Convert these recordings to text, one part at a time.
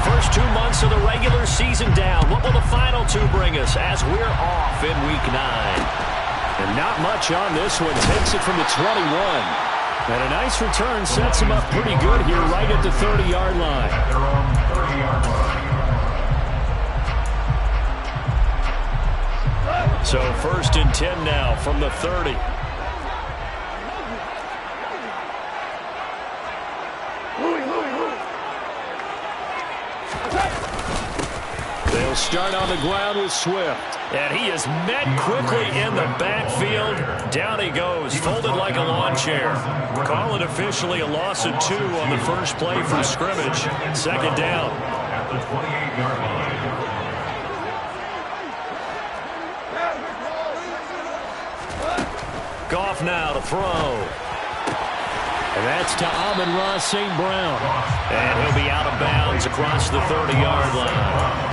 First 2 months of the regular season down. What will the final two bring us as we're off in Week 9? And not much on this one. Takes it from the 21. And a nice return sets him up pretty good here right at the 30-yard line. So 1st and 10 now from the 30. They'll start on the ground with Swift. And he is met quickly in the backfield. Down he goes, folded like a lawn chair. Call it officially a loss of 2 on the first play from scrimmage. 2nd down. At the 28-yard line. Goff now to throw. And that's to Amon-Ra St. Brown. And he'll be out of bounds across the 30-yard line.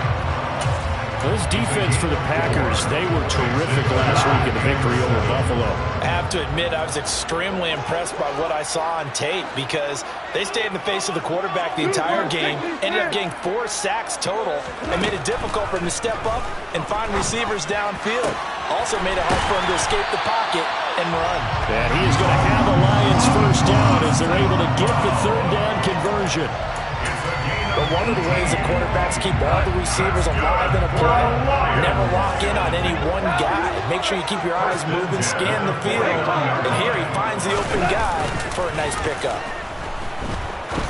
This defense for the Packers, they were terrific last week in the victory over Buffalo. I have to admit, I was extremely impressed by what I saw on tape because they stayed in the face of the quarterback the entire game, ended up getting 4 sacks total, and made it difficult for him to step up and find receivers downfield. Also made it hard for him to escape the pocket and run. And he is going to have the Lions first down as they're able to get the 3rd down conversion. But one of the ways the quarterbacks keep all the receivers alive in a play, never lock in on any one guy. Make sure you keep your eyes moving, scan the field. And here he finds the open guy for a nice pickup.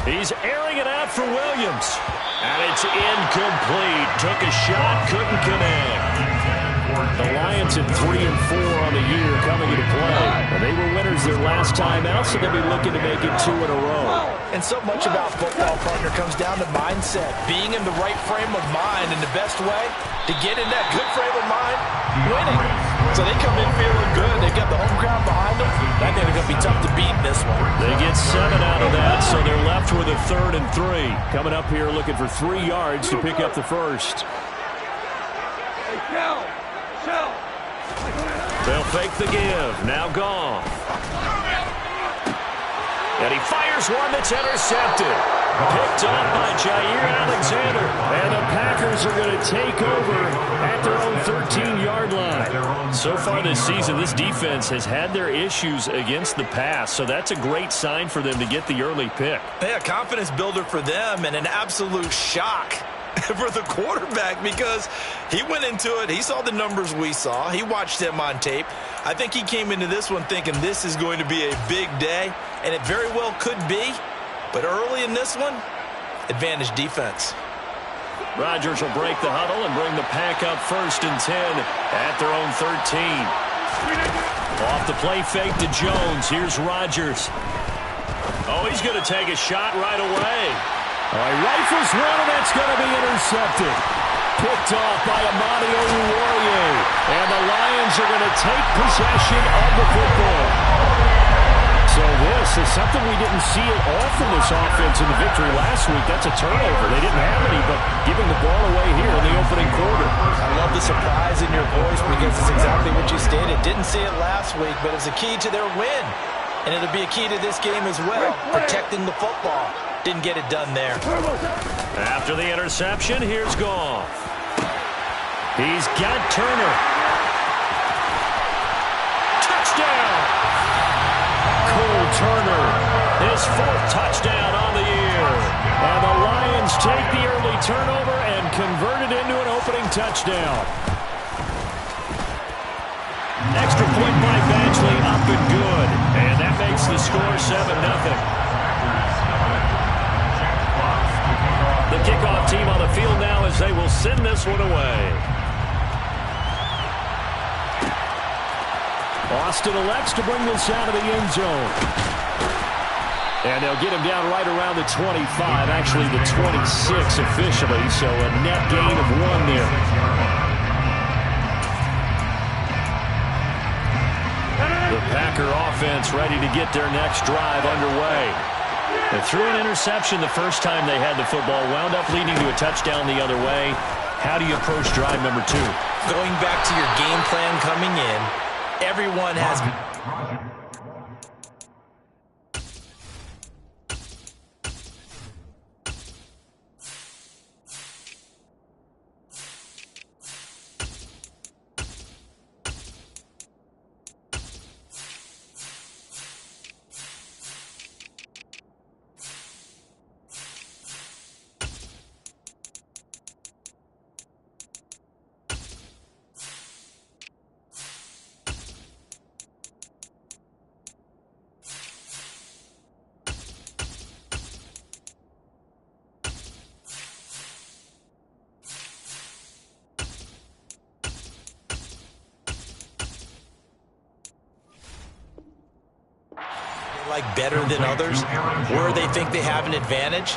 He's airing it out for Williams. And it's incomplete. Took a shot, couldn't connect. The Lions at 3-4 on the year coming into play. And they were winners their last time out, so they'll be looking to make it 2 in a row. And so much about football, partner, comes down to mindset. Being in the right frame of mind, and the best way to get in that good frame of mind, winning. So they come in feeling good. They've got the home crowd behind them. I think they're going to be tough to beat in this one. They get 7 out of that, so they're left with a 3rd and 3. Coming up here looking for 3 yards to pick up the first. They'll fake the give. Now Goff. And he fires one that's intercepted. Picked off by Jair Alexander. And the Packers are going to take over at their own 13-yard line. So far this season, this defense has had their issues against the pass. So that's a great sign for them to get the early pick. Yeah, confidence builder for them and an absolute shock for the quarterback because he went into it. He saw the numbers we saw. He watched them on tape. I think he came into this one thinking this is going to be a big day, and it very well could be. But early in this one, advantage defense. Rodgers will break the huddle and bring the Pack up 1st and 10 at their own 13. Off the play fake to Jones. Here's Rodgers. Oh, he's going to take a shot right away. He rifles one, and that's going to be intercepted. Picked off by Amani Oruwariye. And the Lions are going to take possession of the football. So this is something we didn't see at all from this offense in the victory last week. That's a turnover. They didn't have any, but giving the ball away here in the opening quarter. I love the surprise in your voice because it's exactly what you stated. Didn't see it last week, but it's a key to their win. And it'll be a key to this game as well, protecting the football. Didn't get it done there. After the interception, here's Goff. He's got Turner. Touchdown! Cole Turner, his 4th touchdown on the year. And the Lions take the early turnover and convert it into an opening touchdown. Extra point by Badgley, up and good. And that makes the score 7-0. The kickoff team on the field now as they will send this one away. Austin elects to bring this out of the end zone. And they'll get him down right around the 25, actually the 26 officially, so a net gain of 1 there. The Packer offense ready to get their next drive underway. They threw an interception the first time they had the football, wound up leading to a touchdown the other way. How do you approach drive number 2? Going back to your game plan coming in, everyone has... like better than others, where they think they have an advantage,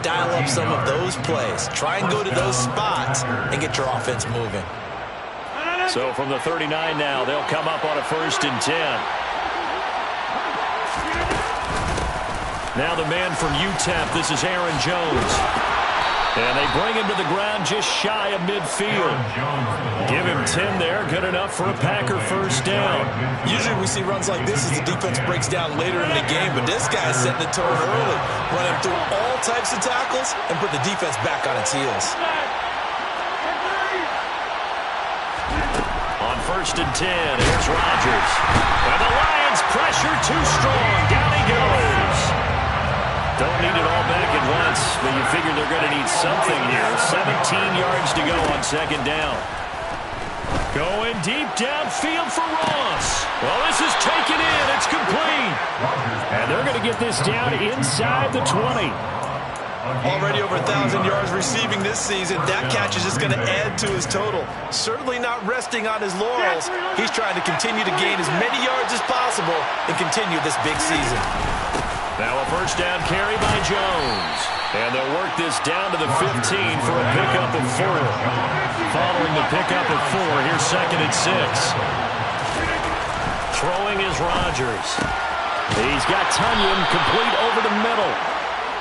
dial up some of those plays. Try and go to those spots and get your offense moving. So from the 39 now, they'll come up on a 1st and 10. Now the man from UTEP, this is Aaron Jones. And they bring him to the ground just shy of midfield. Give him 10 there, good enough for a Packer 1st down. Usually we see runs like this as the defense breaks down later in the game, but this guy's setting the tone early, running through all types of tackles and put the defense back on its heels. On 1st and 10, here's Rodgers. And the Lions pressure too strong. Down he goes. Don't need it all back at once, but you figure they're going to need something here. 17 yards to go on 2nd down. Going deep downfield for Ross. Well, this is taken in. It's complete. And they're going to get this down inside the 20. Already over 1,000 yards receiving this season. That catch is just going to add to his total. Certainly not resting on his laurels. He's trying to continue to gain as many yards as possible and continue this big season. Now a 1st down carry by Jones. And they'll work this down to the 15 for a pickup of 4. Following the pickup of 4, here's 2nd and 6. Throwing is Rodgers. He's got Tunyon complete over the middle.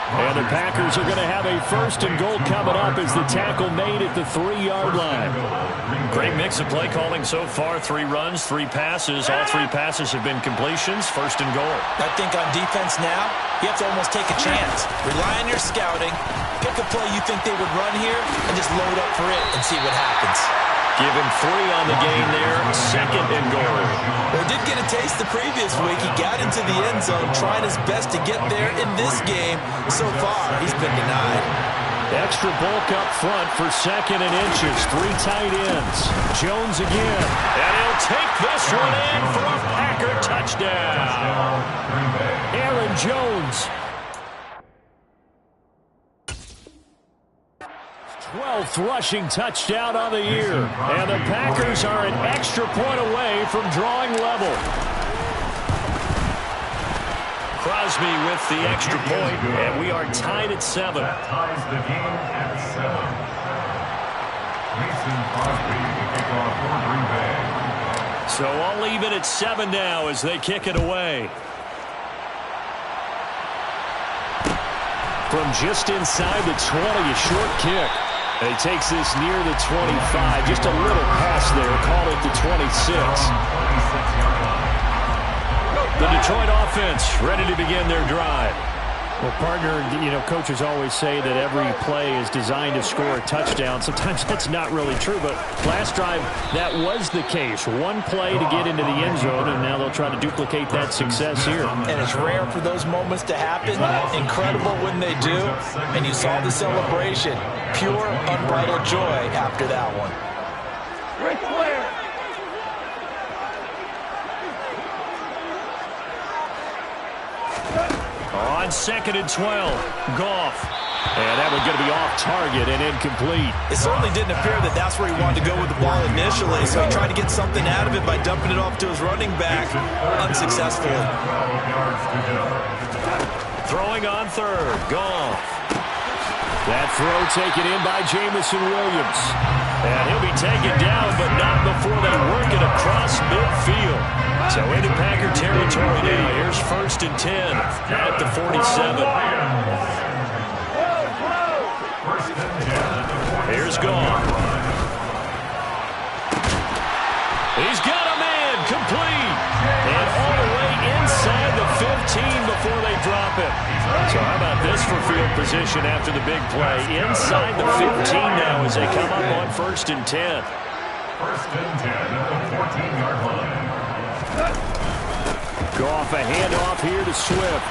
And the Packers are going to have a 1st and goal coming up as the tackle made at the 3-yard line. Great mix of play calling so far. 3 runs, 3 passes. All 3 passes have been completions. 1st and goal. I think on defense now, you have to almost take a chance. Rely on your scouting. Pick a play you think they would run here and just load up for it and see what happens. Give him 3 on the game there. 2nd and goal. Well, did get a taste the previous week. He got into the end zone, trying his best to get there in this game. So far, he's been denied. Extra bulk up front for 2nd and inches. 3 tight ends. Jones again. And he'll take this one in for a Packer touchdown. Aaron Jones. 12th rushing touchdown on the year. And the Packers are an extra point away from drawing level. Crosby with the extra point, and we are tied at 7. That ties the game at 7. Mason Crosby to kick off for Green Bay. So I'll leave it at 7 now as they kick it away. From just inside the 20, a short kick. And he takes this near the 25. Just a little pass there. Call it the 26. The Detroit offense ready to begin their drive. Well, partner, you know, coaches always say that every play is designed to score a touchdown. Sometimes that's not really true, but last drive, that was the case. 1 play to get into the end zone, and now they'll try to duplicate that success here. And it's rare for those moments to happen. Incredible when they do. And you saw the celebration. Pure, unbridled joy after that one. On 2nd and 12, Goff. And that one's going to be off target and incomplete. It certainly didn't appear that that's where he wanted to go with the ball initially, so he tried to get something out of it by dumping it off to his running back unsuccessfully. Throwing on 3rd, Goff. That throw taken in by Jamison Williams. And he'll be taken down, but not before they work it across midfield. So into Packer territory now. Here's 1st and 10 at the 47. Here's Goff. He's got a man complete. And all the way inside the 15 before they drop it. So how about this for field position after the big play? Inside the 15 now as they come up on 1st and 10. 1st and 10 at the 14-yard line. Goff, a handoff here to Swift.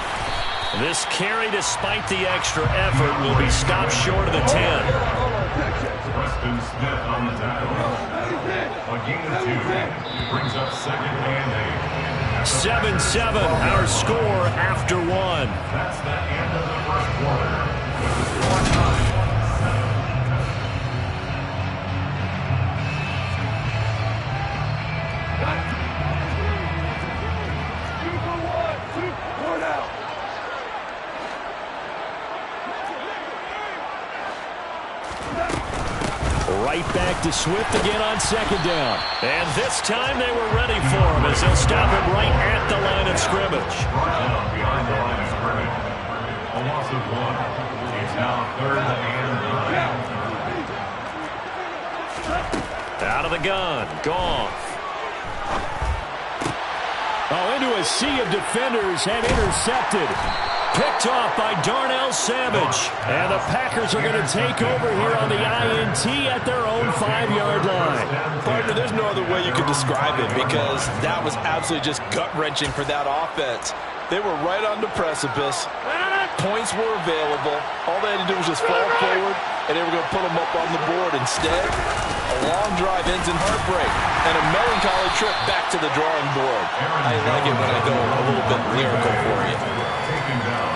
This carry, despite the extra effort, will be stopped short of the 10. Preston Smith on the tackle. A gain of 2. Brings up 2nd and 8. 7-7, our score after 1. That's the end of the first quarter. Right back to Swift again on second down. And this time they were ready for him as they'll stop him right at the line of scrimmage. Behind the line of scrimmage. A loss of 1. It's now 3rd and 9. Out of the gun. Goff. Oh, into a sea of defenders and intercepted. Picked off by Darnell Savage. And the Packers are going to take over here on the INT at their own 5-yard line. Partner, there's no other way you could describe it because that was absolutely just gut-wrenching for that offense. They were right on the precipice. Points were available. All they had to do was just fall forward, and they were going to put them up on the board. Instead, a long drive ends in heartbreak and a melancholy trip back to the drawing board. I like it when I go a little bit lyrical for you.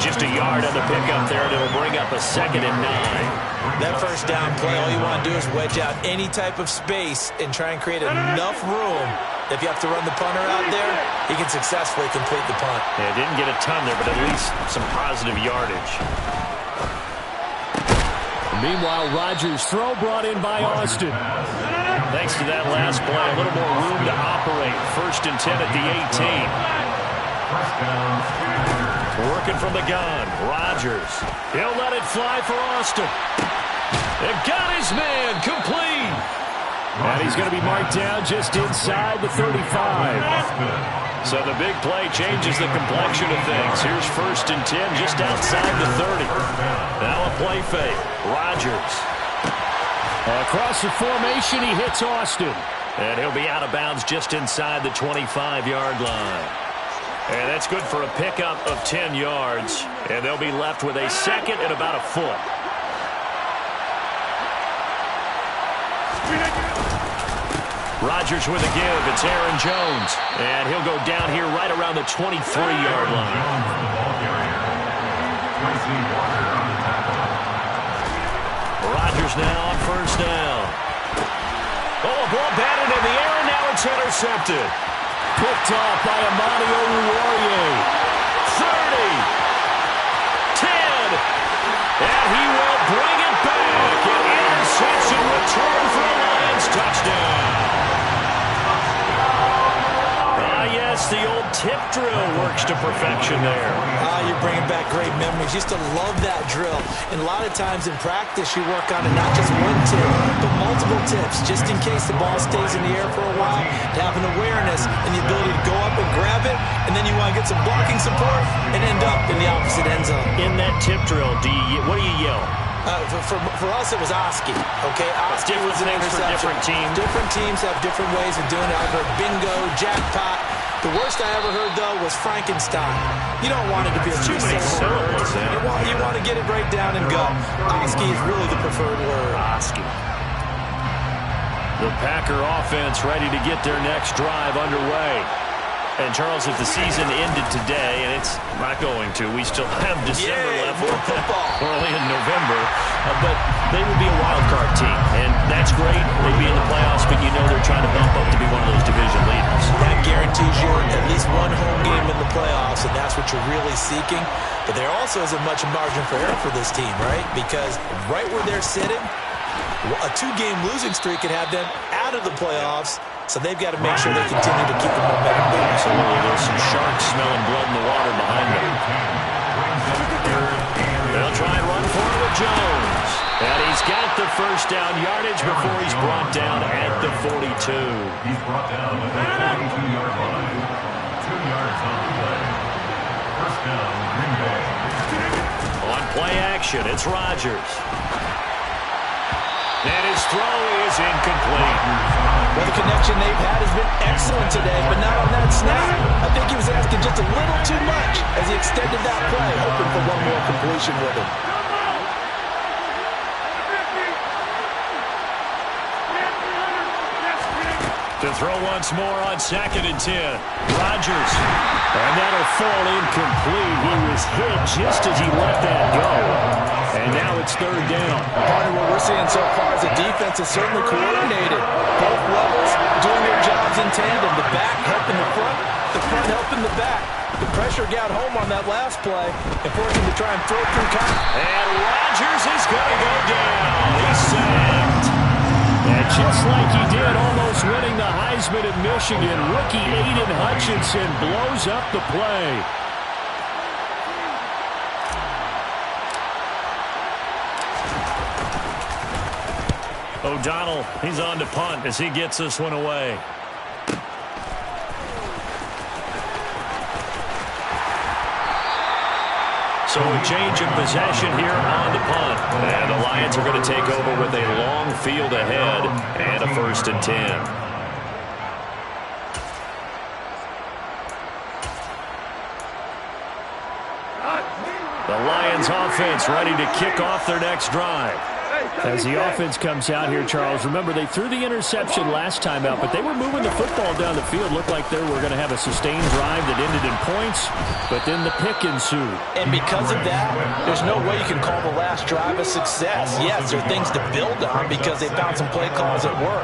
Just a yard on the pickup there, and it'll bring up a 2nd and 9. That first down play, all you want to do is wedge out any type of space and try and create enough room. If you have to run the punter out there, he can successfully complete the punt. Yeah, didn't get a ton there, but at least some positive yardage. Meanwhile, Rodgers' throw brought in by Austin. Thanks to that last play, a little more room to operate. 1st and 10 at the 18. Working from the gun. Rodgers. He'll let it fly for Austin. And got his man complete. And he's going to be marked down just inside the 35. So the big play changes the complexion of things. Here's 1st and 10 just outside the 30. Now a play fake. Rodgers. Across the formation, he hits Austin. And he'll be out of bounds just inside the 25-yard line. And that's good for a pickup of 10 yards. And they'll be left with a 2nd and about a foot. Rodgers with a give. It's Aaron Jones. And he'll go down here right around the 23-yard line. Rodgers now on 1st down. Oh, a ball batted in the air, and now it's intercepted. Picked off by Amani Oruwariye. 30. 10. And he will bring it back. An interception return for a Lions touchdown. Yes, the old tip drill works to perfection there. You're bringing back great memories. Used to love that drill. And a lot of times in practice, you work on it, not just one tip, but multiple tips, just in case the ball stays in the air for a while, to have an awareness and the ability to go up and grab it, and then you want to get some blocking support and end up in the opposite end zone. In that tip drill, what do you yell? For us, it was Oski. Okay, Oski was an things for interception. different teams. Different teams have different ways of doing it. I've heard bingo, jackpot. The worst I ever heard, though, was Frankenstein. You don't want it to be a Too many syllables. You want to get it right down and go. Oski is really the preferred word. Oski. The Packer offense ready to get their next drive underway. And, Charles, if the season ended today, and it's not going to, we still have December left. Early in November. But they would be a wild card team. And that's great. They'd be in the playoffs, but you know they're trying to bump up to be one of those division leaders. That guarantees you at least one home game in the playoffs, and that's what you're really seeking. But there also isn't much margin for error for this team, right? Because right where they're sitting, a 2-game losing streak could have them out of the playoffs. So they've got to make sure they continue to keep the momentum going. Absolutely. There's some sharks smelling blood in the water behind them. They'll try and run for it with Jones. And he's got the 1st down yardage before he's brought down at the 42. He's brought down at the 42-yard line. 2 yards on the play. 1st down, Green Bay. On play action, it's Rodgers. And his throw is incomplete. Well, the connection they've had has been excellent today, but not on that snap. I think he was asking just a little too much as he extended that play, hoping for one more completion with him. To throw once more on 2nd and 10. Rodgers. And that'll fall incomplete. He was hit just as he let that go. And now it's 3rd down. Part of what we're seeing so far is the defense is certainly coordinated. Both levels doing their jobs in tandem. The back helping the front helping the back. The pressure got home on that last play and forced him to try and throw through contact. And Rodgers is going to go down. He's just like he did, almost winning the Heisman at Michigan. Rookie Aiden Hutchinson blows up the play. O'Donnell, he's on to punt as he gets this one away. So a change in possession here on the punt. And the Lions are going to take over with a long field ahead and a 1st and 10. The Lions offense ready to kick off their next drive. As the offense comes out here, Charles, remember they threw the interception last time out, but they were moving the football down the field. Looked like they were going to have a sustained drive that ended in points, but then the pick ensued. And because of that, there's no way you can call the last drive a success. Yes, there are things to build on because they found some play calls that work.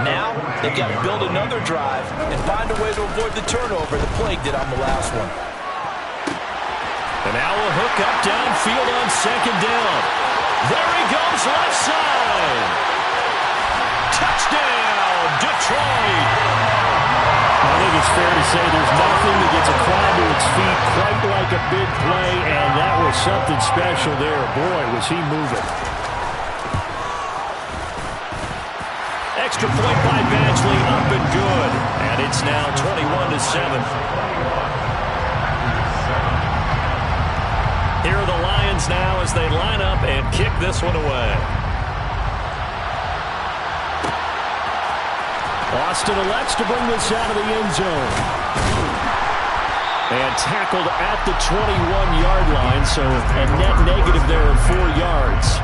Now, they've got to build another drive and find a way to avoid the turnover the Plague did on the last one. And now a hook up downfield on 2nd down. There he goes, left side. Touchdown, Detroit. I think it's fair to say there's nothing that gets a crowd to its feet quite like a big play, and that was something special there. Boy, was he moving. Extra point by Badgley, up and good. And it's now 21-7. Here are the Lions now as they line up and kick this one away. Austin elects to bring this out of the end zone. And tackled at the 21-yard line, so a net negative there of 4 yards.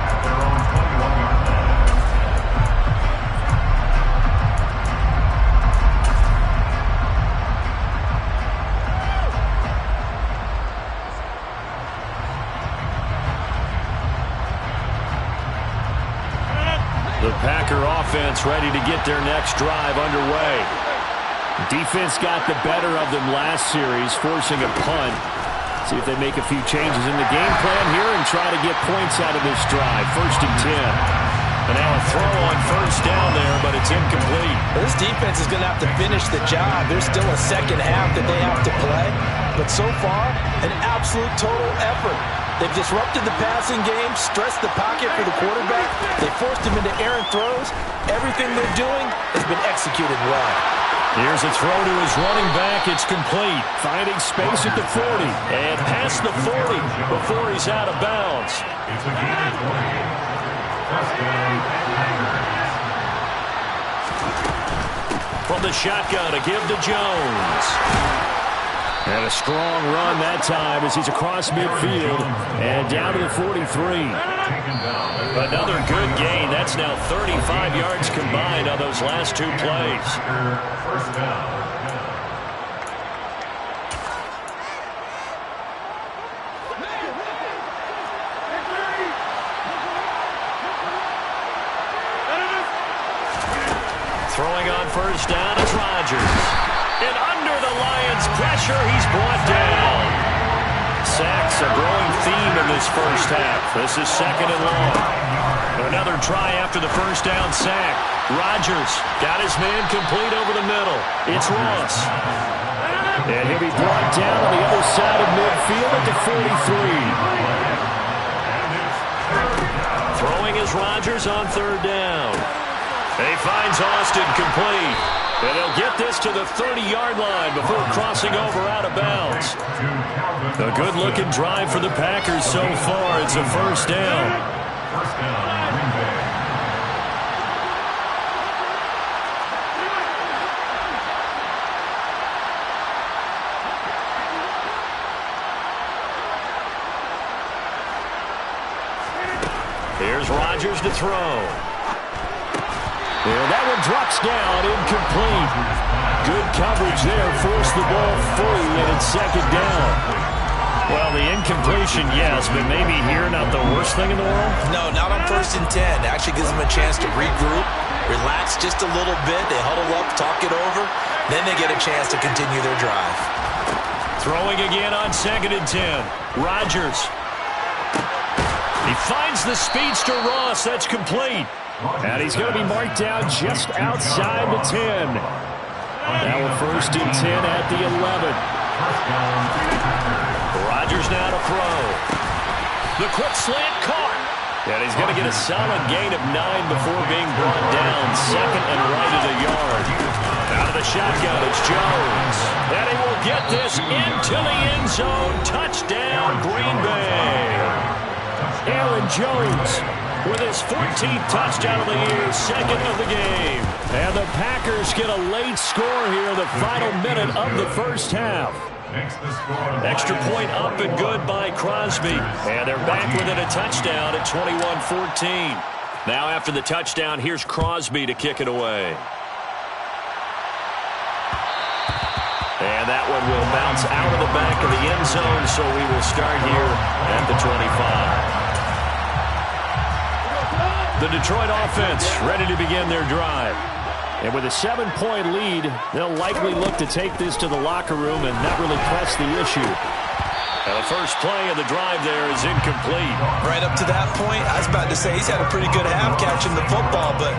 The Packer offense ready to get their next drive underway. Defense got the better of them last series, forcing a punt. See if they make a few changes in the game plan here and try to get points out of this drive. 1st and 10. And now a throw on 1st down there, but it's incomplete. This defense is going to have to finish the job. There's still a second half that they have to play. But so far, an absolute total effort. They've disrupted the passing game, stressed the pocket for the quarterback. They forced him into errant throws. Everything they're doing has been executed well. Here's a throw to his running back. It's complete. Finding space at the 40. And past the 40 before he's out of bounds. It's a gain of 20. First down, Packers. From the shotgun, a give to Jones. And a strong run that time as he's across midfield and down to the 43. Another good gain. That's now 35 yards combined on those last 2 plays. First down. Throwing on 1st down is Rodgers. And under the Lions' pressure, he's brought down. Sacks a growing theme in this 1st half. This is 2nd and long. Another try after the 1st down sack. Rodgers got his man complete over the middle. It's Ross. And he'll be brought down on the other side of midfield at the 43. Throwing is Rodgers on 3rd down. He finds Austin complete. And he'll get this to the 30-yard line before crossing over out of bounds. A good-looking drive for the Packers so far. It's a 1st down. First down, Green Bay. Here's Rodgers to throw. And that one drops down, incomplete. Good coverage there, forced the ball free, and it's 2nd down. Well, the incompletion, yes, but maybe here not the worst thing in the world? No, not on 1st and 10. It actually gives them a chance to regroup, relax just a little bit. They huddle up, talk it over. Then they get a chance to continue their drive. Throwing again on 2nd and 10. Rodgers. He finds the speedster Ross. That's complete. And he's going to be marked down just outside the 10. Now a 1st and 10 at the 11. Rodgers now to throw. The quick slant caught. And he's going to get a solid gain of 9 before being brought down. 2nd and right at a yard. Out of the shotgun, it's Jones. And he will get this into the end zone. Touchdown, Green Bay. Aaron Jones with his 14th touchdown of the year, 2nd of the game. And the Packers get a late score here in the final minute of the first half. Extra point up and good by Crosby. And they're back within a touchdown at 21-14. Now after the touchdown, here's Crosby to kick it away. And that one will bounce out of the back of the end zone, so we will start here at the 25. The Detroit offense ready to begin their drive. And with a 7-point lead, they'll likely look to take this to the locker room and not really press the issue. And the first play of the drive there is incomplete. Right up to that point, I was about to say he's had a pretty good half catching the football, but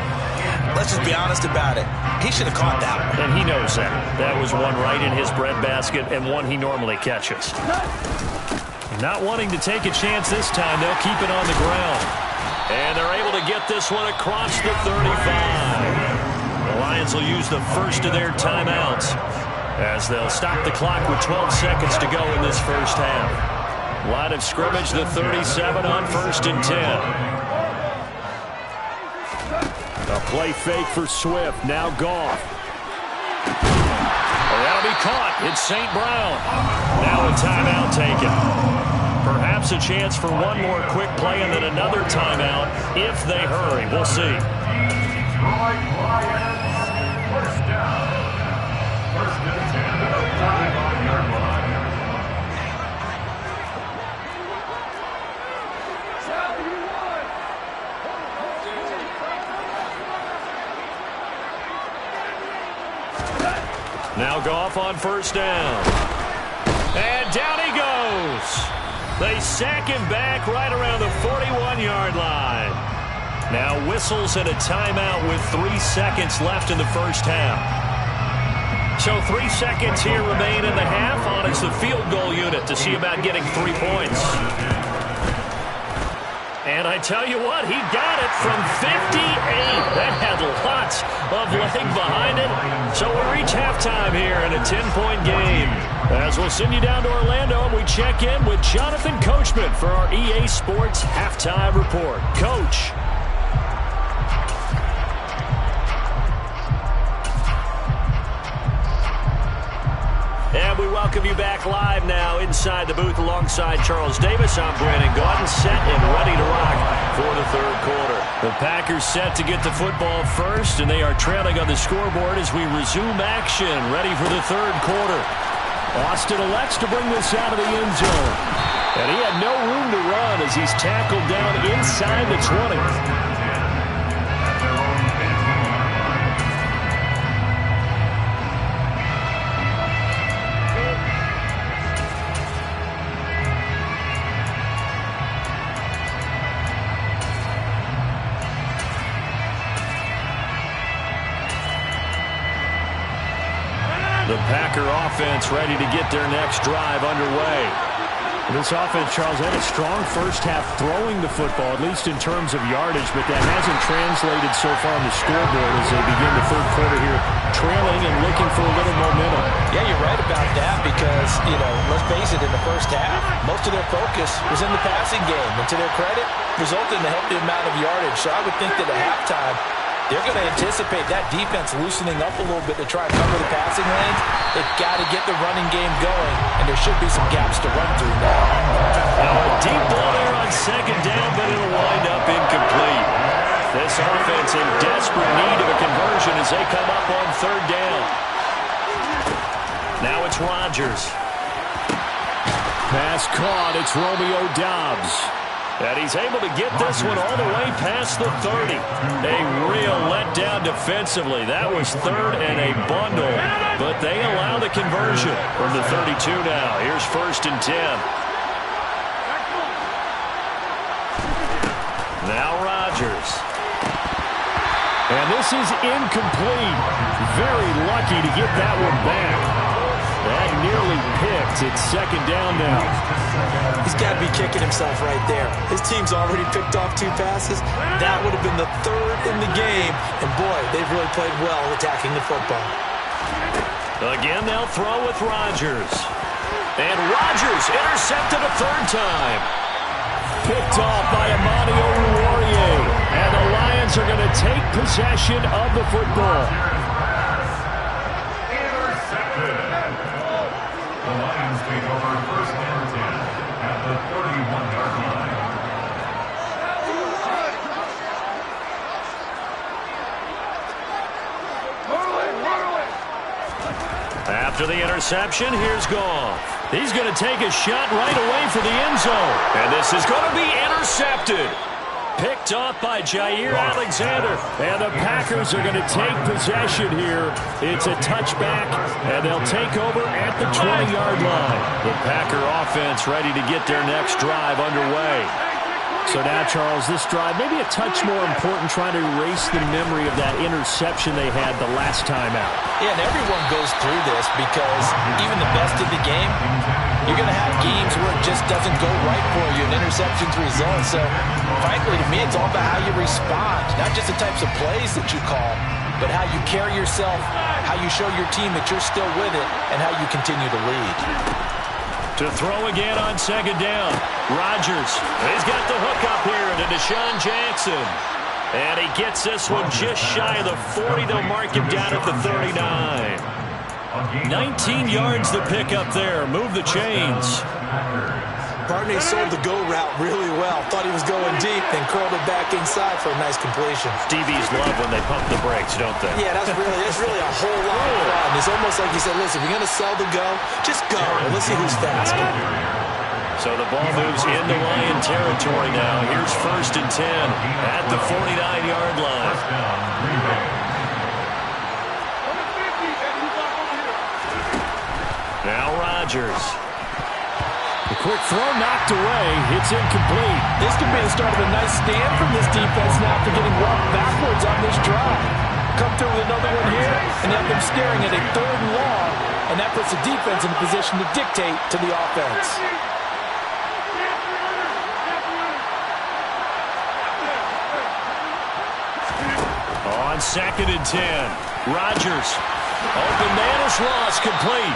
let's just be honest about it. He should have caught that one. And he knows that. That was one right in his breadbasket and one he normally catches. Not wanting to take a chance this time, they'll keep it on the ground. And they're able to get this one across the 35. The Lions will use the first of their timeouts as they'll stop the clock with 12 seconds to go in this first half. Line of scrimmage, the 37 on 1st and 10. A play fake for Swift. Now Goff. Oh, that'll be caught. It's St. Brown. Now a timeout taken. Perhaps a chance for one more quick play and then another timeout if they hurry. We'll see. First down. 1st and 10 at the 45-yard line. Now Goff on 1st down. And down he goes. They sack him back right around the 41-yard line. Now whistles and a timeout with 3 seconds left in the first half. So 3 seconds here remain in the half on as the field goal unit to see about getting 3 points. And I tell you what, he got it from 58. That had lots of leg behind it. So we'll reach halftime here in a 10-point game. As we'll send you down to Orlando, and we check in with Jonathan Coachman for our EA Sports Halftime Report. Coach. And we welcome you back live now inside the booth alongside Charles Davis. I'm Brandon Gaudin, set and ready to rock for the third quarter. The Packers set to get the football first, and they are trailing on the scoreboard as we resume action, ready for the third quarter. Austin elects to bring this out of the end zone. And he had no room to run as he's tackled down inside the 20. The Packer offense ready to get their next drive underway. This offense, Charles, had a strong first half throwing the football, at least in terms of yardage, but that hasn't translated so far on the scoreboard as they begin the third quarter here, trailing and looking for a little momentum. Yeah, you're right about that because, let's face it, in the first half, most of their focus was in the passing game. And to their credit, resulted in a healthy amount of yardage. So I would think that at halftime, they're going to anticipate that defense loosening up a little bit to try and cover the passing lanes. They've got to get the running game going, and there should be some gaps to run through now. Now a deep ball there on 2nd down, but it'll wind up incomplete. This offense in desperate need of a conversion as they come up on 3rd down. Now it's Rodgers. Pass caught. It's Romeo Doubs. And he's able to get this one all the way past the 30. A real letdown defensively. That was 3rd and a bundle. But they allow the conversion from the 32 now. Here's 1st and 10. Now Rodgers. And this is incomplete. Very lucky to get that one back. That nearly picked. It's second down now. He's got to be kicking himself right there. His team's already picked off 2 passes. That would have been the 3rd in the game. And, boy, they've really played well attacking the football. Again, they'll throw with Rodgers. And Rodgers intercepted a 3rd time. Picked off by Amani Oruwariye. And the Lions are going to take possession of the football. Intercepted. The Lions take over first and 10 at the 31-yard line. After the interception, here's Goff. He's going to take a shot right away for the end zone. And this is going to be intercepted. Picked off by Jair Alexander. And the Packers are going to take possession here. It's a touchback, and they'll take over at the 20-yard line. The Packer offense ready to get their next drive underway. So now, Charles, this drive maybe a touch more important, trying to erase the memory of that interception they had the last time out. Yeah, and everyone goes through this because even the best of the game, you're going to have games where it just doesn't go right for you, and interceptions result. So, frankly, to me, it's all about how you respond, not just the types of plays that you call, but how you carry yourself, how you show your team that you're still with it, and how you continue to lead. To throw again on second down. Rodgers. He's got the hook up here to Deshaun Jackson. And he gets this one just shy of the 40. They'll mark him down at the 39. 19 yards to pick up there. Move the chains. Barney sold the go route really well. Thought he was going deep, then curled it back inside for a nice completion. DBs love when they pump the brakes, don't they? Yeah, that's really a whole lot of fun. It's almost like he said, listen, if you're going to sell the go, just go. And let's see who's faster. So the ball moves into Lion territory now. Here's first and 10 at the 49-yard line. Now Rodgers. The quick throw knocked away. It's incomplete. This could be the start of a nice stand from this defense now after getting walked backwards on this drive. Come through with another one here, and have them staring at a 3rd and long, and that puts the defense in a position to dictate to the offense. On second and 10, Rodgers. Open man is lost, complete.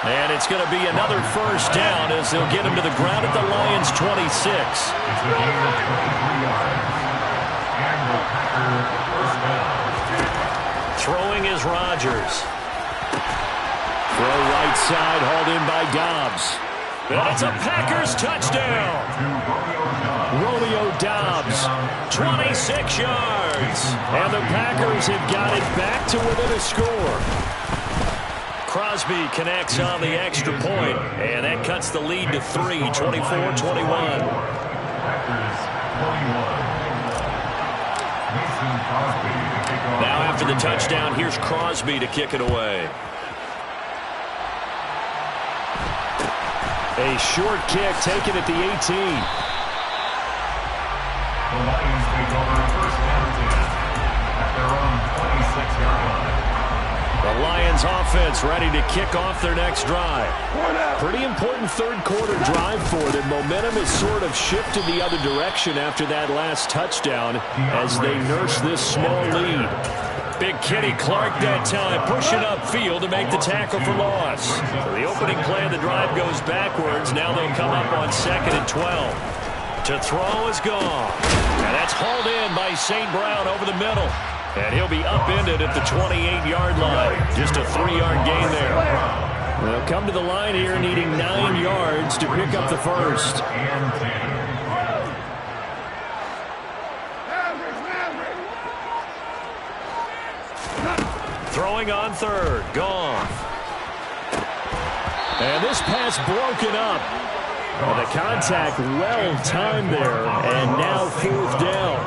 And it's going to be another first down as they'll get him to the ground at the Lions' 26. It's a gain of 23 yards. And the Packers first down. Throwing is Rodgers. Throw right side, hauled in by Dobbs. And it's a Packers touchdown. Romeo Dobbs, 26 yards. and the Packers have got it back to within a score. Crosby connects on the extra point, and that cuts the lead to 3, 24-21. Now after the touchdown, here's Crosby to kick it away. A short kick taken at the 18. The Lions take over first down 10 at their own 26-yard line. The Lions offense ready to kick off their next drive. Pretty important third quarter drive for them. Momentum has sort of shifted the other direction after that last touchdown as they nurse this small lead. Big Kenny Clark that time pushing upfield to make the tackle for loss. So the opening play of the drive goes backwards. Now they'll come up on second and 12. To throw is gone. And that's hauled in by St. Brown over the middle. And he'll be upended at the 28-yard line. Just a 3-yard gain there. They'll come to the line here needing 9 yards to pick up the first. Throwing on third. Goff. And this pass broken up. And the contact well timed there. And now fourth down.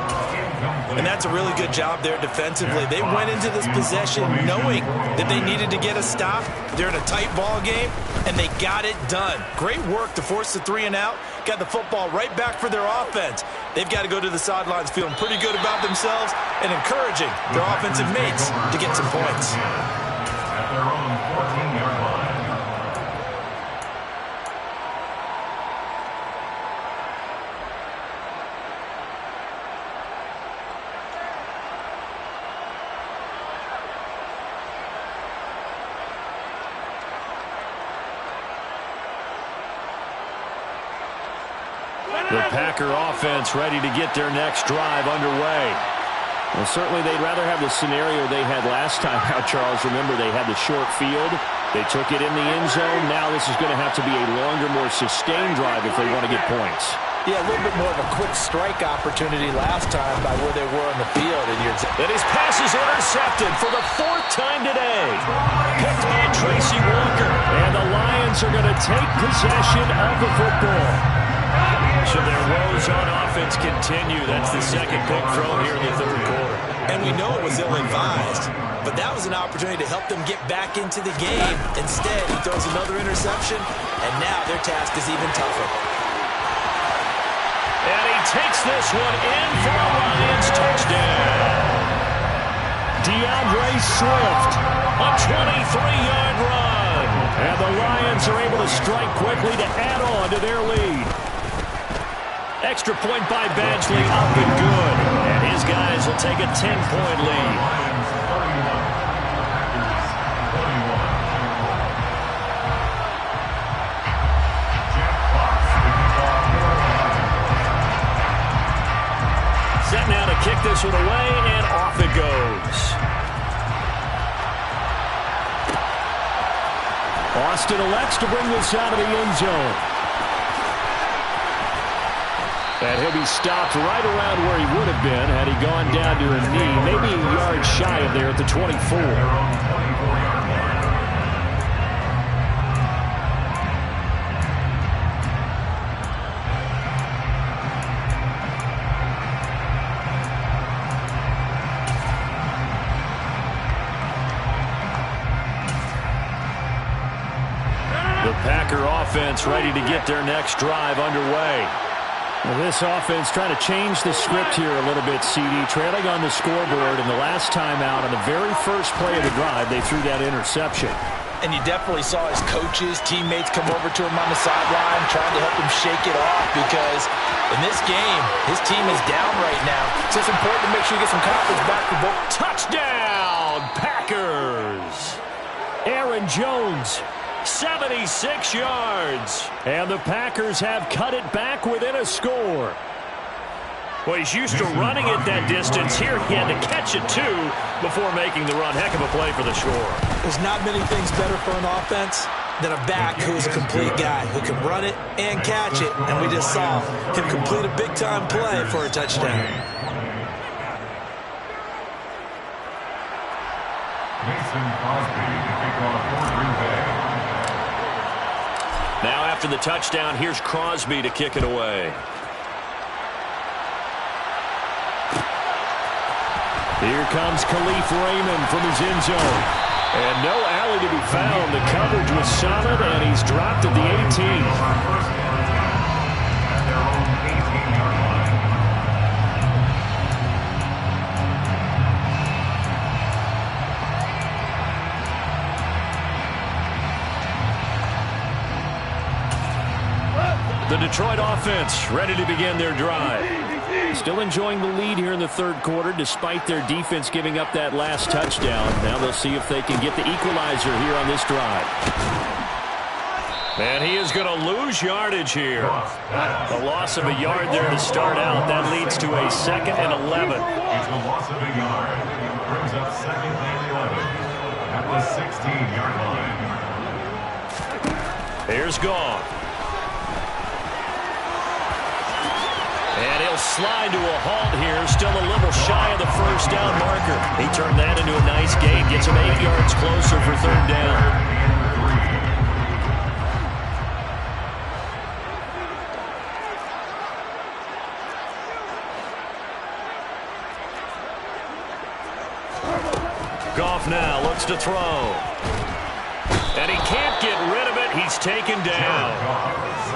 And that's a really good job there defensively. They went into this possession knowing that they needed to get a stop. They're in a tight ball game, and they got it done. Great work to force the 3 and out. Got the football right back for their offense. They've got to go to the sidelines feeling pretty good about themselves and encouraging their offensive mates to get some points. At their own 14-yard line. The Packer offense ready to get their next drive underway. Well, certainly they'd rather have the scenario they had last time out, Charles. Remember, they had the short field. They took it in the end zone. Now this is going to have to be a longer, more sustained drive if they want to get points. Yeah, a little bit more of a quick strike opportunity last time by where they were on the field. And his pass is intercepted for the 4th time today. Picked by Tracy Walker. And the Lions are going to take possession of the football. So their woes on offense continue. That's the second pick thrown here in the 3rd quarter. And we know it was ill-advised, but that was an opportunity to help them get back into the game. Instead, he throws another interception, and now their task is even tougher. And he takes this one in for a Lions touchdown. DeAndre Swift, a 23-yard run. And the Lions are able to strike quickly to add on to their lead. Extra point by Badgley, up and good. And his guys will take a 10-point lead. Set now to kick this one away, and off it goes. Austin elects to bring this out of the end zone. And he'll be stopped right around where he would have been had he gone down to a knee, maybe a yard shy of there at the 24. The Packer offense ready to get their next drive underway. Well, this offense trying to change the script here a little bit, CD. Trailing on the scoreboard, and the last time out on the very first play of the drive, they threw that interception. And you definitely saw his coaches, teammates come over to him on the sideline trying to help him shake it off because in this game, his team is down right now. So it's important to make sure you get some confidence back for both. Touchdown, Packers! Aaron Jones, 76 yards. and the Packers have cut it back within a score. Well, he's used to running it that distance. Here he had to catch it, too, before making the run. Heck of a play for the score. There's not many things better for an offense than a back who is a complete guy who can run it and catch it. And we just saw him complete a big-time play for a touchdown. Mason Crosby to kick off for Green Bay. Now after the touchdown, here's Crosby to kick it away. Here comes Khalif Raymond from his end zone. And no alley to be found. The coverage was solid, and he's dropped at the 18. First down at their own 18-yard line. The Detroit offense ready to begin their drive. Still enjoying the lead here in the third quarter, despite their defense giving up that last touchdown. Now they'll see if they can get the equalizer here on this drive. And he is going to lose yardage here. A loss of a yard there to start out. That leads to a 2nd and 11. It's a loss of a yard. Brings up 2nd and 11 at the 16-yard line. Here's Goff. And he'll slide to a halt here. Still a little shy of the first down marker. He turned that into a nice gain. Gets him 8 yards closer for 3rd down. Goff now looks to throw. And he can't get rid of it. and he's taken down.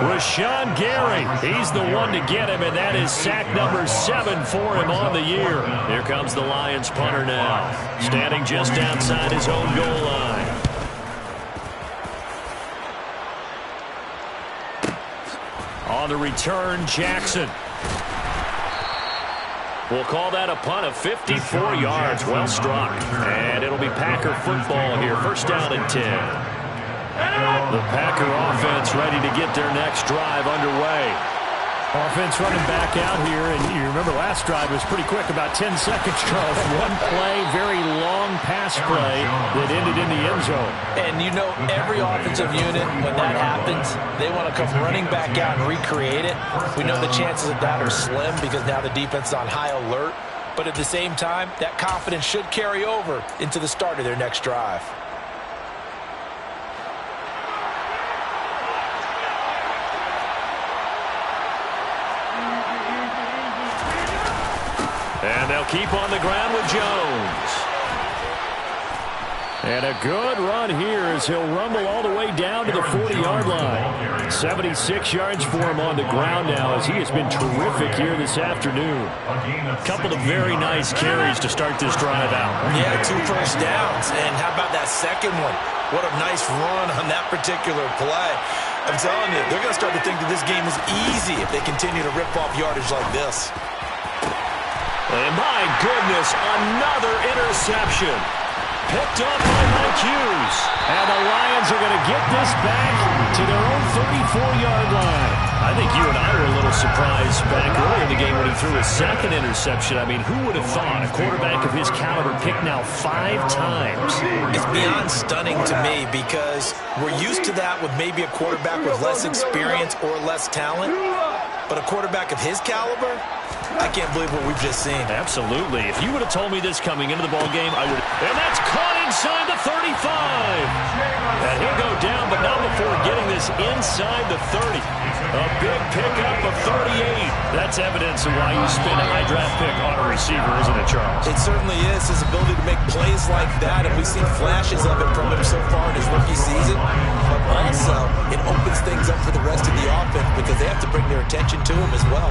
Rashawn Gary, he's the one to get him, and that is sack number 7 for him on the year. Here comes the Lions punter now, standing just outside his own goal line. On the return, Jackson. We'll call that a punt of 54 yards. Well struck. And it'll be Packer football here. First down and 10. The Packer offense ready to get their next drive underway. Offense running back out here, and you remember last drive was pretty quick, about 10 seconds, Charles. One play, very long pass play that ended in the end zone. And you know every offensive unit, when that happens, they want to come running back out and recreate it. We know the chances of that are slim because now the defense is on high alert. But at the same time, that confidence should carry over into the start of their next drive. And they'll keep on the ground with Jones. And a good run here as he'll rumble all the way down to the 40-yard line. 76 yards for him on the ground now as he has been terrific here this afternoon. Couple of very nice carries to start this drive out. Yeah, 2 first downs. And how about that second one? What a nice run on that particular play. I'm telling you, they're going to start to think that this game is easy if they continue to rip off yardage like this. And my goodness, another interception. Picked up by Mike Hughes. And the Lions are going to get this back to their own 34-yard line. I think you and I were a little surprised back early in the game when he threw his second interception. I mean, who would have thought a quarterback of his caliber picked now 5 times? It's beyond stunning to me because we're used to that with maybe a quarterback with less experience or less talent. But a quarterback of his caliber, I can't believe what we've just seen. Absolutely. If you would have told me this coming into the ball game, I would. And that's caught inside the 35. And he'll go down, but not before getting this inside the 30. A big pickup of 38. That's evidence of why you spend a high draft pick on a receiver, isn't it, Charles? It certainly is. His ability to make plays like that, and we've seen flashes of it from him so far in his rookie season. But also, it opens things up for the rest of the offense because they have to bring their attention to him as well.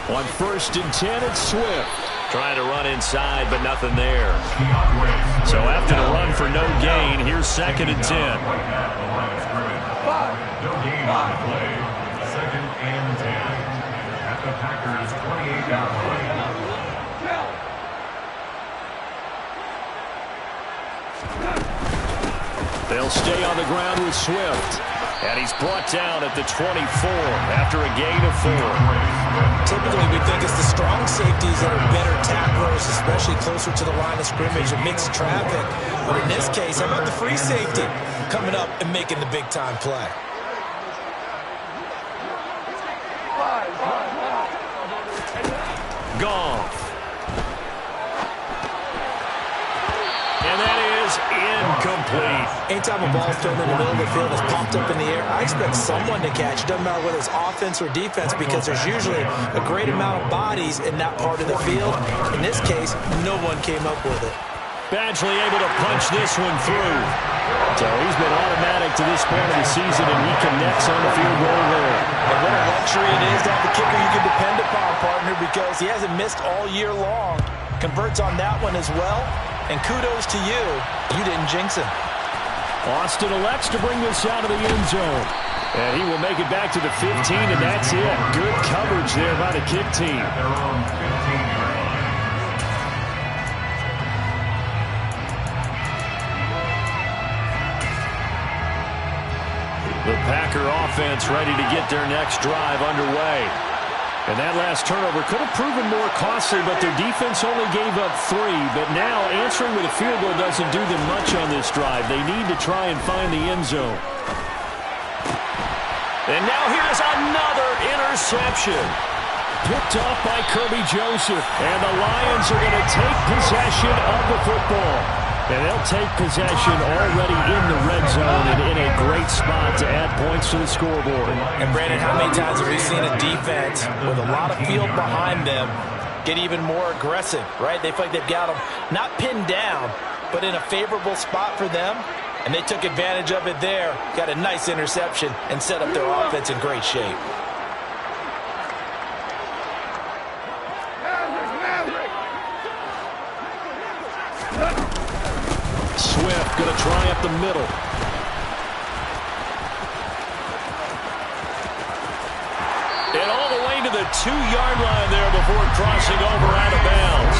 On 1st and 10, it's Swift. Trying to run inside, but nothing there. So after the run for no gain, here's 2nd and 10. No gain on the play. 2nd and 10. At the Packers' 28-yard line. They'll stay on the ground with Swift. And he's brought down at the 24 after a gain of 4. Typically, we think it's the strong safeties that are better tacklers, especially closer to the line of scrimmage and mixed traffic. But in this case, how about the free safety coming up and making the big-time play? Goff. And that is incomplete. Anytime a ball's thrown in the middle of the field that's popped up in the air, I expect someone to catch. Doesn't matter whether it's offense or defense because there's usually a great amount of bodies in that part of the field. In this case, no one came up with it. Badgley able to punch this one through. So he's been automatic to this point of the season, and he connects on the field goal there. And what a luxury it is to have the kicker you can depend upon, partner, because he hasn't missed all year long. Converts on that one as well. And kudos to you. You didn't jinx him. Austin elects to bring this out of the end zone. And he will make it back to the 15, and that's it. Good coverage there by the kick team. Their own 15-yard line. The Packer offense ready to get their next drive underway. And that last turnover could have proven more costly, but their defense only gave up 3. But now answering with a field goal doesn't do them much on this drive. They need to try and find the end zone. And now here's another interception. Picked off by Kirby Joseph. And the Lions are going to take possession of the football. And they'll take possession already in the red zone and in a great spot to add points to the scoreboard. And Brandon, how many times have we seen a defense with a lot of field behind them get even more aggressive, right? They feel like they've got them not pinned down, but in a favorable spot for them. And they took advantage of it there, got a nice interception, and set up their offense in great shape. Swift going to try up the middle. And all the way to the 2-yard line there before crossing over out of bounds.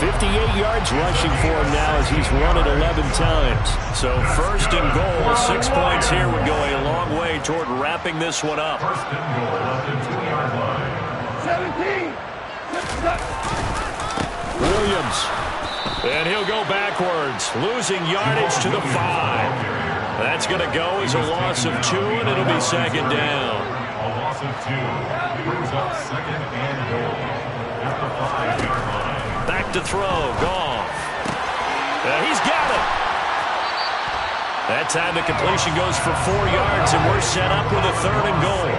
58 yards rushing for him now as he's run it 11 times. So first and goal, 6 points here would go a long way toward wrapping this one up. First and goal at the 2-yard line. 17. Williams. And he'll go backwards, losing yardage to the 5. That's going to go as a loss of 2, and it'll be second down. A loss of 2 brings up second and goal at the 5-yard line. Back to throw, Goff. He's got it. That time the completion goes for 4 yards, and we're set up with a third and goal.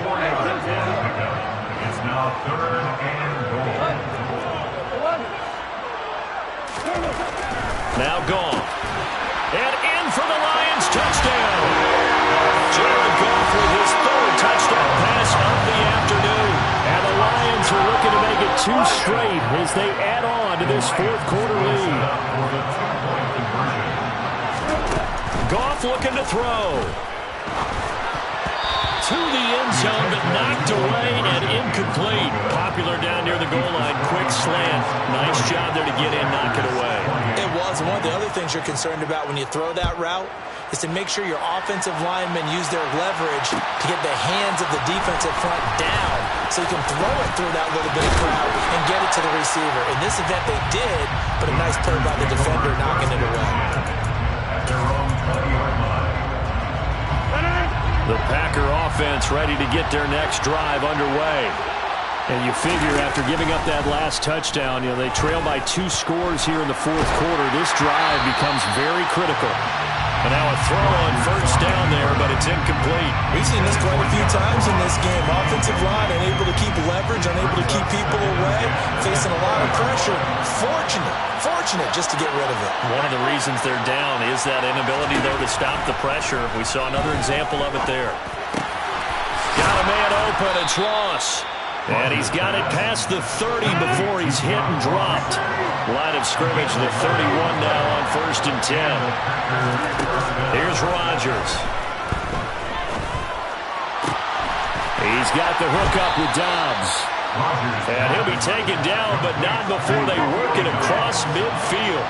4 yards on the pickup. It's now third and goal. Now Goff. And in for the Lions, touchdown. Jared Goff with his third touchdown pass of the afternoon. And the Lions are looking to make it 2 straight as they add on to this fourth-quarter lead. Goff looking to throw. To the end zone, but knocked away and incomplete. Popular down near the goal line. Quick slant. Nice job there to get in, knock it away. It was. One of the other things you're concerned about when you throw that route is to make sure your offensive linemen use their leverage to get the hands of the defensive front down so you can throw it through that little bit of crowd and get it to the receiver. In this event, they did, but a nice play by the defender knocking it away. At their own 20-yard line. The Packer offense ready to get their next drive underway. And you figure after giving up that last touchdown, they trail by 2 scores here in the fourth quarter. This drive becomes very critical. And now a throw on first down there, but it's incomplete. We've seen this quite a few times in this game. Offensive line unable to keep leverage, unable to keep people away, facing a lot of pressure. Fortunate just to get rid of it. One of the reasons they're down is that inability, though, to stop the pressure. We saw another example of it there. Got a man open, it's Ross. And he's got it past the 30 before he's hit and dropped. Line of scrimmage, the 31 now on first and 10. Here's Rodgers. He's got the hook up with Dobbs. And he'll be taken down, but not before they work it across midfield.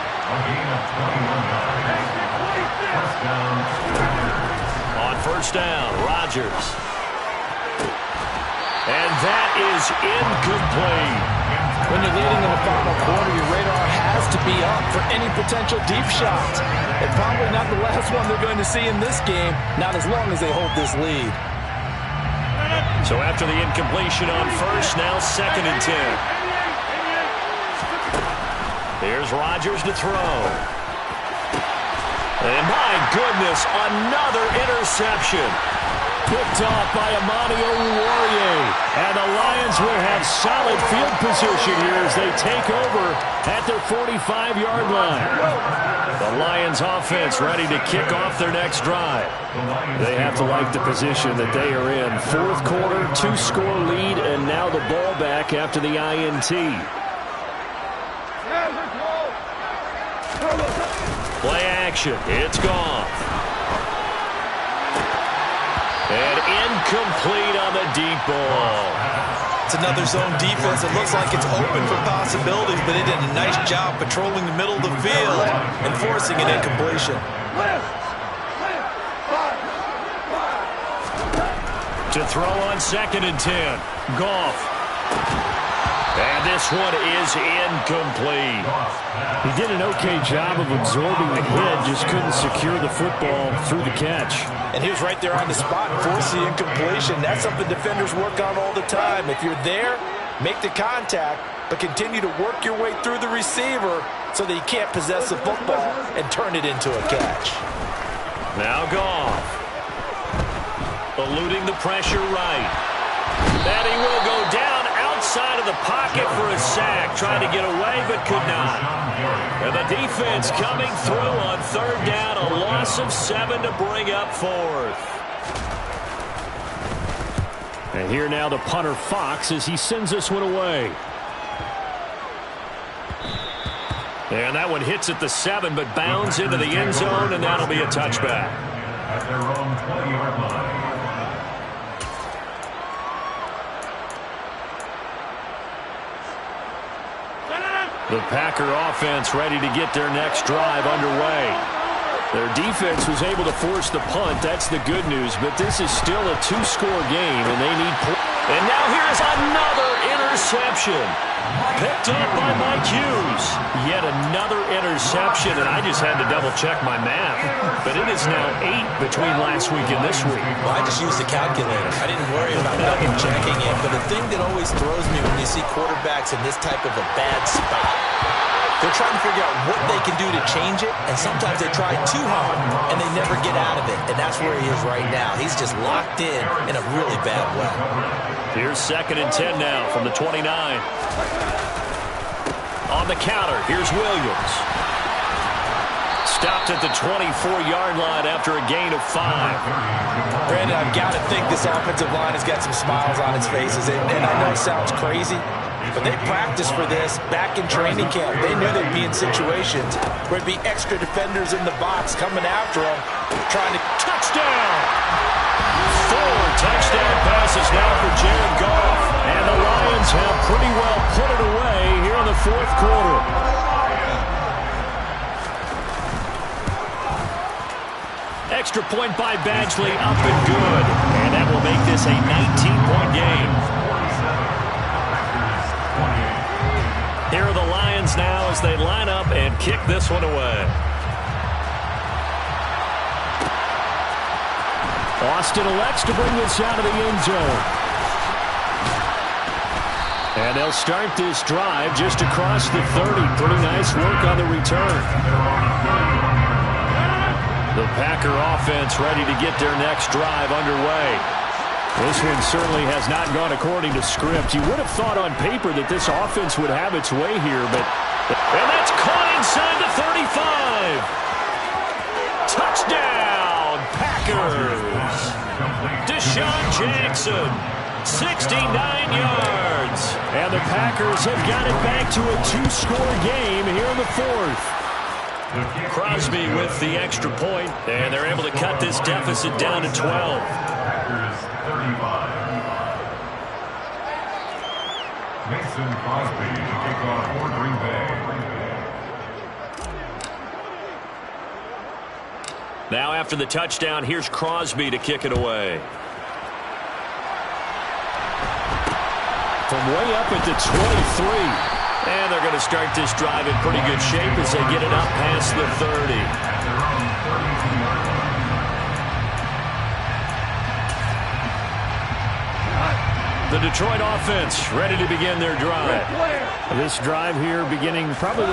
On first down, Rodgers. And that is incomplete. When you're leading in the final quarter, your radar has to be up for any potential deep shots. And probably not the last one they're going to see in this game, not as long as they hold this lead. So after the incompletion on first, now second and 10. Here's Rodgers to throw. And my goodness, another interception. Picked off by Amani Oruwariye. And the Lions will have solid field position here as they take over at their 45-yard line. The Lions offense ready to kick off their next drive. They have to like the position that they are in. Fourth quarter, 2-score lead, and now the ball back after the INT. Play action. It's gone. And incomplete on the deep ball. It's another zone defense. It looks like it's open for possibilities, but they did a nice job patrolling the middle of the field and forcing an incompletion. To throw on second and 10. Goff. And this one is incomplete. He did an okay job of absorbing the hit, just couldn't secure the football through the catch. And he was right there on the spot and forced the incompletion. That's something defenders work on all the time. If you're there, make the contact, but continue to work your way through the receiver so so that he can't possess the football and turn it into a catch. Now Goff. Eluding the pressure right. And he will go down outside of the pocket for a sack. Trying to get away, but could not. And the defense coming through on third down. A loss of 7 to bring up fourth. And here now the punter Fox as he sends this one away. And that one hits at the 7, but bounds into the end zone, and that'll be a touchback. At their own 20-yard line. The Packer offense ready to get their next drive underway. Their defense was able to force the punt. That's the good news, but this is still a 2-score game, and they need points. And now here's another interception. Picked up by Mike Hughes. Yet another interception, and I just had to double-check my math. But it is now 8 between last week and this week. Well, I just used the calculator. I didn't worry about double-checking it. But the thing that always throws me when you see quarterbacks in this type of a bad spot, they're trying to figure out what they can do to change it, and sometimes they try too hard, and they never get out of it. And that's where he is right now. He's just locked in a really bad way. Here's 2nd and 10 now from the 29. On the counter, here's Williams. Stopped at the 24-yard line after a gain of 5. Brandon, I've got to think this offensive line has got some smiles on its faces. And I know it sounds crazy, but they practiced for this back in training camp. They knew they'd be in situations where there'd be extra defenders in the box coming after them, trying to touchdown. 4 touchdown passes now for Jared Goff. And the Lions have pretty well put it away here in the fourth quarter. Extra point by Badgley, up and good. And that will make this a 19-point game. Here are the Lions now as they line up and kick this one away. Austin elects to bring this out of the end zone. And they'll start this drive just across the 30. Pretty nice work on the return. The Packer offense ready to get their next drive underway. This one certainly has not gone according to script. You would have thought on paper that this offense would have its way here, but... And that's caught inside the 35. Touchdown, Packers. Deshaun Jackson, 69 yards. And the Packers have got it back to a 2-score game here in the fourth. Crosby with the extra point, and they're able to cut this deficit down to 12. Packers 35. Mason Crosby to kick off for Green Bay. Now after the touchdown, here's Crosby to kick it away. From way up at the 23. And they're going to start this drive in pretty good shape as they get it up past the 30. At their own 32-yard line. The Detroit offense ready to begin their drive. This drive here beginning probably